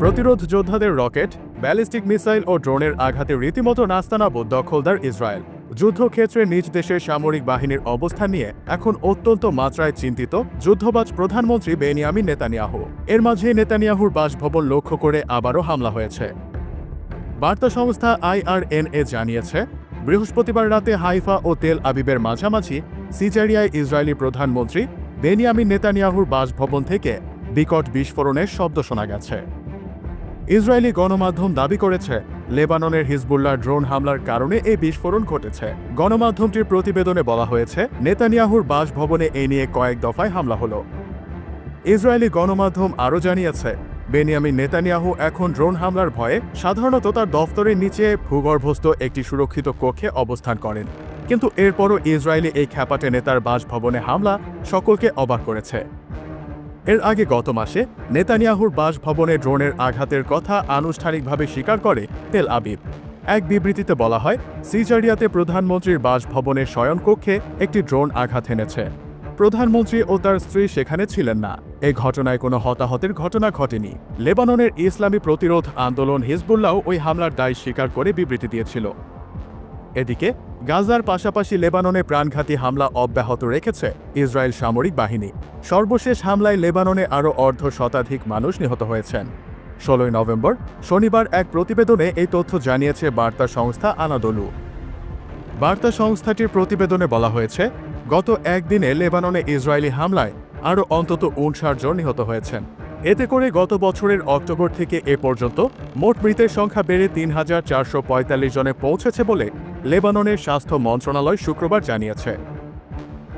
প্রতিরোধ যোদ্ধাদের rocket, ballistic missile ও ড্রোনের আঘাতে রীতিমতো নাস্তানাবুদ দখলদার ইসরায়েল। যুদ্ধক্ষেত্রে নিজ দেশের সামরিক বাহিনীর অবস্থান নিয়ে এখন অত্যন্ত মাত্রায় চিন্তিত যুদ্ধবাজ প্রধানমন্ত্রী বেনিয়ামিন নেতানিয়াহু। এর মাঝে নেতানিয়াহুর বাসভবন লক্ষ্য করে আবারও হামলা হয়েছে। বার্তা সংস্থা IRNA জানিয়েছে, বৃহস্পতিবার রাতে হাইফা ও তেল আবিবের মাঝামাঝি সিজারিয়ায় ইসরায়েলি প্রধানমন্ত্রী বেনিয়ামিন নেতানিয়াহুর বাসভবন থেকে বিকট বিস্ফোরণের শব্দ শোনা গেছে। ইসরায়েলি গণমাধ্যম দাবি করেছে, লেবাননের হিজবুল্লাহ ড্রোন হামলার কারণে এই বিস্ফোরণ ঘটেছে। গণমাধ্যমটির প্রতিবেদনে বলা হয়েছে, নেতানিয়াহুর বাসভবনে এই নিয়ে কয়েক দফায় হামলা হলো। ইসরায়েলি গণমাধ্যম আরও জানিয়েছে, বেনিয়ামিন নেতানিয়াহু এখন ড্রোন হামলার ভয়ে সাধারণত তার দফতরের নিচে ভূগর্ভস্থ একটি সুরক্ষিত কক্ষে অবস্থান করেন। কিন্তু এরপরও ইসরায়েলি এই খ্যাপাটে নেতার বাসভবনে হামলা সকলকে অবাক করেছে। এর আগে গত মাসে নেতানিয়াহুর বাসভবনে ড্রোনের আঘাতের কথা আনুষ্ঠানিকভাবে স্বীকার করে তেল আবিব। এক বিবৃতিতে বলা হয়, সিজারিয়াতে প্রধানমন্ত্রীর বাসভবনের শয়নকক্ষে একটি ড্রোন আঘাত এনেছে। প্রধানমন্ত্রী ও তার স্ত্রী সেখানে ছিলেন না। এই ঘটনায় কোনো হতাহতের ঘটনা ঘটেনি। লেবাননের ইসলামী প্রতিরোধ আন্দোলন হিজবুল্লাহ ওই হামলার দায় স্বীকার করে বিবৃতি দিয়েছিল। এদিকে গাজার পাশাপাশি লেবাননে প্রাণঘাতী হামলা অব্যাহত রেখেছে ইসরায়েল সামরিক বাহিনী। সর্বশেষ হামলায় লেবাননে আরও অর্ধশতাধিক মানুষ নিহত হয়েছেন। 16 নভেম্বর শনিবার এক প্রতিবেদনে এই তথ্য জানিয়েছে বার্তা সংস্থা আনাদোলু। বার্তা সংস্থাটির প্রতিবেদনে বলা হয়েছে, গত একদিনে লেবাননে ইসরায়েলি হামলায় আরও অন্তত 59 জন নিহত হয়েছেন। এতে করে গত বছরের অক্টোবর থেকে এ পর্যন্ত মোট মৃতের সংখ্যা বেড়ে 3445 জনে পৌঁছেছে বলে লেবাননের স্বাস্থ্য মন্ত্রণালয় শুক্রবার জানিয়েছে।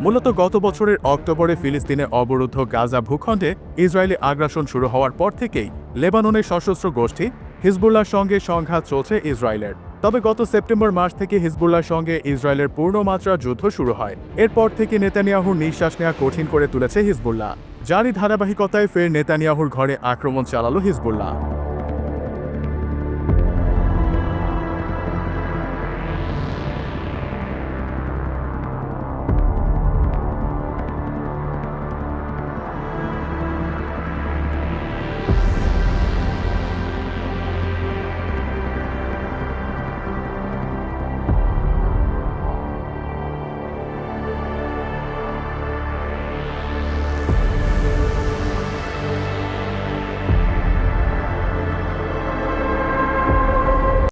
মূলত গত বছরের অক্টোবরে ফিলিস্তিনে অবরুদ্ধ গাজা ভূখণ্ডে ইসরায়েলি আগ্রাসন শুরু হওয়ার পর থেকেই লেবাননের সশস্ত্র গোষ্ঠী হিজবুল্লাহর সঙ্গে সংঘাত চলছে ইসরায়েলের। তবে গত সেপ্টেম্বর মাস থেকে হিজবুল্লাহর সঙ্গে ইসরায়েলের পূর্ণমাত্রা যুদ্ধ শুরু হয়। এরপর থেকে নেতানিয়াহুর নিঃশ্বাস নেওয়া কঠিন করে তুলেছে হিজবুল্লাহ। যারই ধারাবাহিকতায় ফের নেতানিয়াহুর ঘরে আক্রমণ চালালো হিজবুল্লাহ।